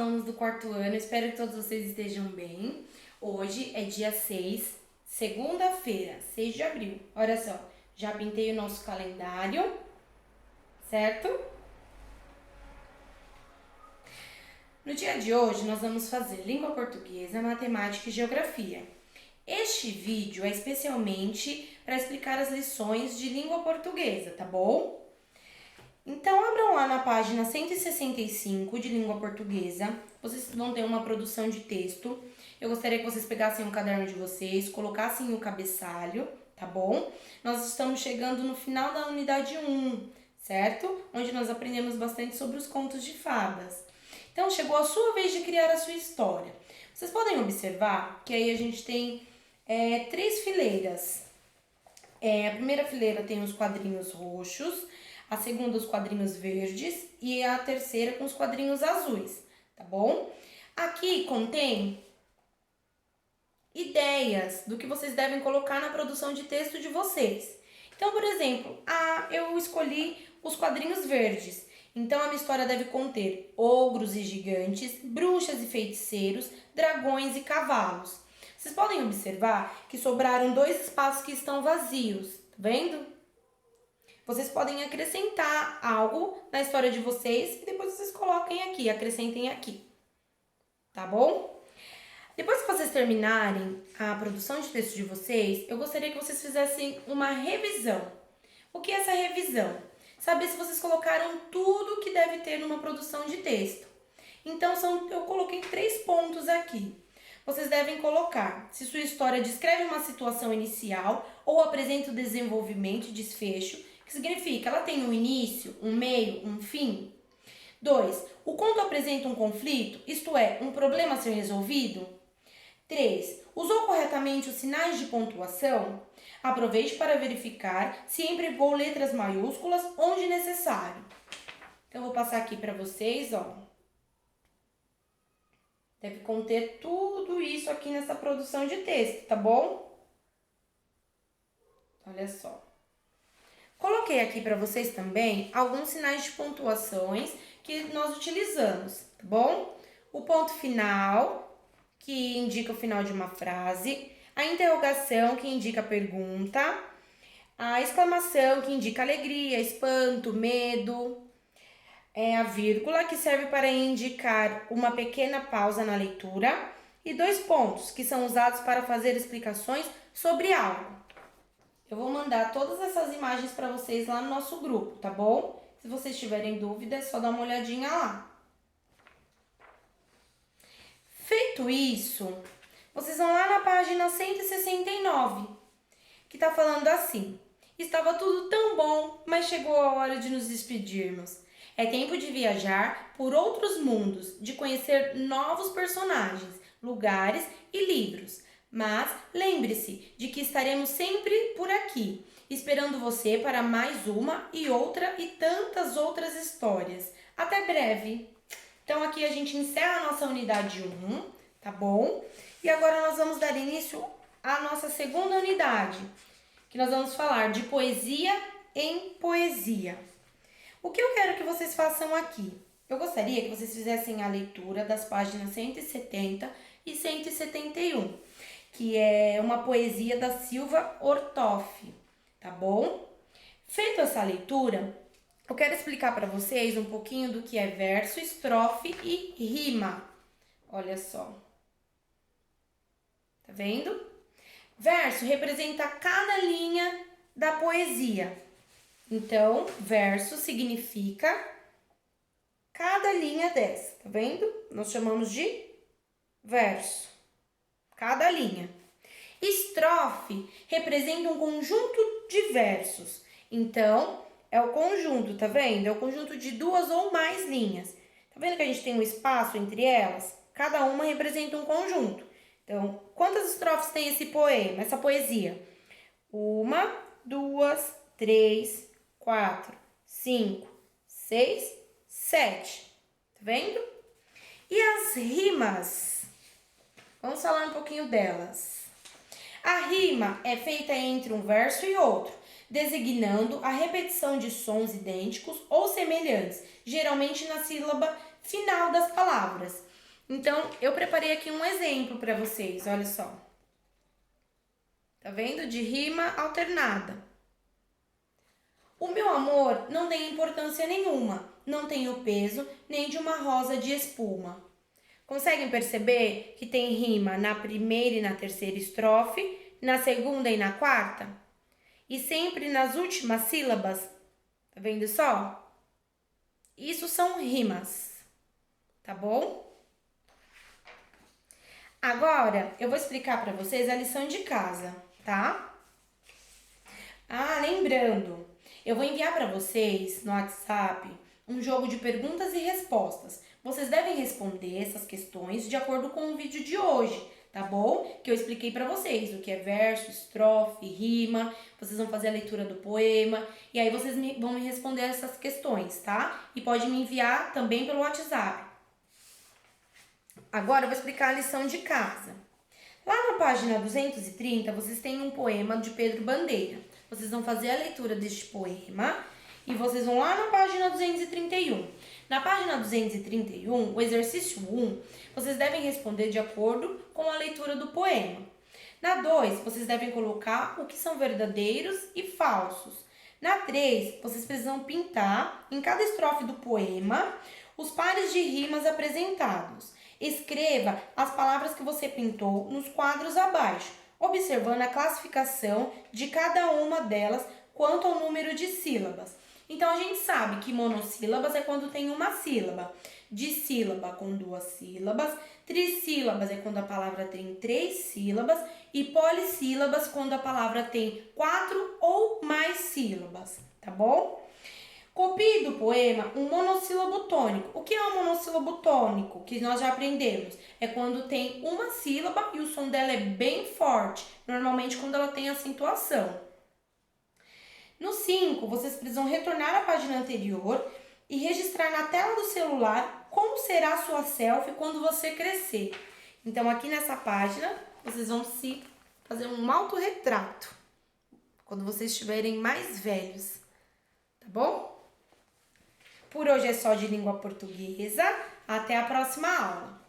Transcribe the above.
alunos do quarto ano, espero que todos vocês estejam bem. Hoje é dia 6, segunda-feira, 6 de abril. Olha só, já pintei o nosso calendário, certo? No dia de hoje, nós vamos fazer língua portuguesa, matemática e geografia. Este vídeo é especialmente para explicar as lições de língua portuguesa, tá bom? Então, abram lá na página 165 de língua portuguesa. Vocês vão ter uma produção de texto. Eu gostaria que vocês pegassem o caderno de vocês, colocassem o cabeçalho, tá bom? Nós estamos chegando no final da unidade 1, certo? Onde nós aprendemos bastante sobre os contos de fadas. Então, chegou a sua vez de criar a sua história. Vocês podem observar que aí a gente tem 3 fileiras. A primeira fileira tem os quadrinhos roxos, a segunda os quadrinhos verdes e a terceira com os quadrinhos azuis, tá bom? Aqui contém ideias do que vocês devem colocar na produção de texto de vocês. Então, por exemplo, eu escolhi os quadrinhos verdes. Então, a minha história deve conter ogros e gigantes, bruxas e feiticeiros, dragões e cavalos. Vocês podem observar que sobraram 2 espaços que estão vazios, tá vendo? Vocês podem acrescentar algo na história de vocês e depois vocês coloquem aqui, acrescentem aqui, tá bom? Depois que vocês terminarem a produção de texto de vocês, eu gostaria que vocês fizessem uma revisão. O que é essa revisão? Saber se vocês colocaram tudo que deve ter numa produção de texto. Então, eu coloquei 3 pontos aqui. Vocês devem colocar se sua história descreve uma situação inicial ou apresenta o desenvolvimento e desfecho, que significa ela tem um início, um meio, um fim. 2. O conto apresenta um conflito, isto é, um problema a ser resolvido. 3. Usou corretamente os sinais de pontuação? Aproveite para verificar se empregou letras maiúsculas onde necessário. Então, eu vou passar aqui para vocês, ó. Deve conter tudo isso aqui nessa produção de texto, tá bom? Olha só. Coloquei aqui para vocês também alguns sinais de pontuações que nós utilizamos, tá bom? O ponto final, que indica o final de uma frase, a interrogação, que indica a pergunta, a exclamação, que indica alegria, espanto, medo, a vírgula, que serve para indicar uma pequena pausa na leitura, e 2 pontos, que são usados para fazer explicações sobre algo. Eu vou mandar todas essas imagens para vocês lá no nosso grupo, tá bom? Se vocês tiverem dúvida, é só dar uma olhadinha lá. Feito isso, vocês vão lá na página 169, que tá falando assim: estava tudo tão bom, mas chegou a hora de nos despedirmos. É tempo de viajar por outros mundos, de conhecer novos personagens, lugares e livros. Mas lembre-se de que estaremos sempre por aqui, esperando você para mais uma e outra e tantas outras histórias. Até breve! Então aqui a gente encerra a nossa unidade 1, tá bom? E agora nós vamos dar início à nossa segunda unidade, que nós vamos falar de poesia em poesia. O que eu quero que vocês façam aqui? Eu gostaria que vocês fizessem a leitura das páginas 170 e 171, que é uma poesia da Silva Ortoff, tá bom? Feita essa leitura, eu quero explicar para vocês um pouquinho do que é verso, estrofe e rima. Olha só. Tá vendo? Verso representa cada linha da poesia. Então, verso significa cada linha dessa, tá vendo? Nós chamamos de verso. Cada linha. Estrofe representa um conjunto de versos. Então, é o conjunto, tá vendo? É o conjunto de 2 ou mais linhas. Tá vendo que a gente tem um espaço entre elas? Cada uma representa um conjunto. Então, quantas estrofes tem esse poema, essa poesia? 1, 2, 3, 4, 5, 6, 7. Tá vendo? E as rimas? Vamos falar um pouquinho delas. A rima é feita entre um verso e outro, designando a repetição de sons idênticos ou semelhantes, geralmente na sílaba final das palavras. Então, eu preparei aqui um exemplo para vocês, olha só. Tá vendo? De rima alternada. O meu amor não tem importância nenhuma, não tem o peso nem de uma rosa de espuma. Conseguem perceber que tem rima na primeira e na terceira estrofe, na segunda e na quarta? E sempre nas últimas sílabas. Tá vendo só? Isso são rimas, tá bom? Agora, eu vou explicar para vocês a lição de casa, tá? Ah, lembrando, eu vou enviar para vocês no WhatsApp um jogo de perguntas e respostas. Vocês devem responder essas questões de acordo com o vídeo de hoje, tá bom? Que eu expliquei para vocês o que é verso, estrofe, rima. Vocês vão fazer a leitura do poema e aí vocês vão me responder essas questões, tá? E pode me enviar também pelo WhatsApp. Agora eu vou explicar a lição de casa. Lá na página 230, vocês têm um poema de Pedro Bandeira. Vocês vão fazer a leitura deste poema e vocês vão lá na página 231. Na página 231, o exercício 1, vocês devem responder de acordo com a leitura do poema. Na 2, vocês devem colocar o que são verdadeiros e falsos. Na 3, vocês precisam pintar em cada estrofe do poema os pares de rimas apresentados. Escreva as palavras que você pintou nos quadros abaixo, observando a classificação de cada uma delas quanto ao número de sílabas. Então, a gente sabe que monossílabas é quando tem uma sílaba, dissílaba com 2 sílabas, trissílabas é quando a palavra tem 3 sílabas e polissílabas quando a palavra tem 4 ou mais sílabas, tá bom? Copie do poema um monossílabo tônico. O que é um monossílabo tônico? Que nós já aprendemos. É quando tem uma sílaba e o som dela é bem forte. Normalmente quando ela tem acentuação. No 5, vocês precisam retornar à página anterior e registrar na tela do celular como será a sua selfie quando você crescer. Então aqui nessa página, vocês vão se fazer um autorretrato. Quando vocês estiverem mais velhos. Tá bom? Por hoje é só de língua portuguesa. Até a próxima aula!